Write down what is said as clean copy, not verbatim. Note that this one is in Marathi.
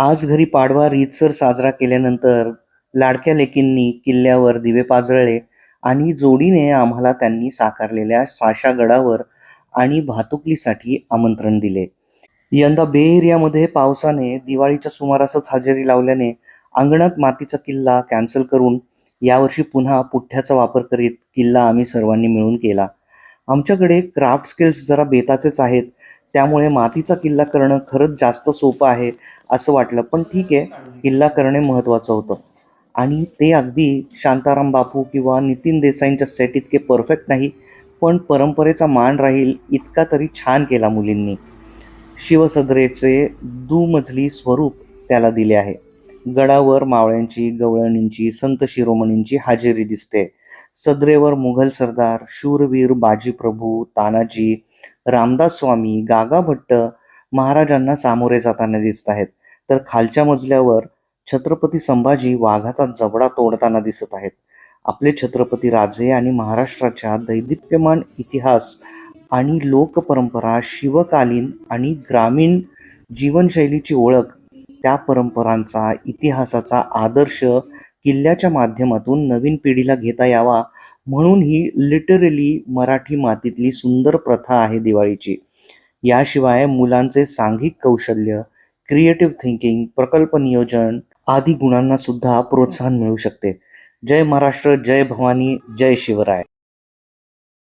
आज घरी पाडवा रीतसर साजरा केल्यानंतर लाडक्या लेकींनी किल्ल्यावर दिवे पाजळले आणि जोडीने आम्हाला त्यांनी साकारलेल्या साशागडावर आणि भातुकलीसाठी आमंत्रण दिले. यंदा बे एरियामध्ये पावसाने दिवाळीच्या सुमारासच हजेरी लावल्याने अंगणात मातीचा किल्ला कॅन्सल करून यावर्षी पुन्हा पुठ्ठ्याचा वापर करीत किल्ला आम्ही सर्वांनी मिळून केला. आमच्याकडे क्राफ्ट स्किल्स जरा बेताचेच आहेत, त्यामुळे मातीचा किल्ला करणं खरंच जास्त सोपं आहे असं वाटलं. पण ठीक आहे, किल्ला करणे महत्त्वाचं होतं. आणि ते अगदी शांताराम बापू किंवा नितीन देसाईंच्या सेट इतके परफेक्ट नाही, पण परंपरेचा मान राहील इतका तरी छान केला मुलींनी. शिवसदरेचे दुमजली स्वरूप त्याला दिले आहे. गडावर मावळ्यांची, गवळणींची, संत शिरोमणींची हजेरी दिसते. सदरेवर मुघल सरदार, शूरवीर बाजीप्रभू, तानाजी, रामदास स्वामी, गागा भट्ट महाराजांना सामोरे जाताना दिसत आहेत. तर खालच्या मजल्यावर छत्रपती संभाजी वाघाचा जबडा तोडताना दिसत आहेत. आपले छत्रपती राजे आणि महाराष्ट्राच्या दैदिप्यमान इतिहास आणि लोकपरंपरा, शिवकालीन आणि ग्रामीण जीवनशैलीची ओळख, त्या परंपरांचा, इतिहासाचा आदर्श किल्ल्याच्या माध्यमातून नवीन पिढीला घेता यावा, म्हणून ही लिटरली मराठी मातीतली सुंदर प्रथा आहे दिवाळीची. याशिवाय मुलांचे सांघिक कौशल्य, क्रिएटिव्ह थिंकिंग, प्रकल्प नियोजन आदी गुणांना सुद्धा प्रोत्साहन मिळू शकते. जय महाराष्ट्र, जय भवानी, जय शिवराय.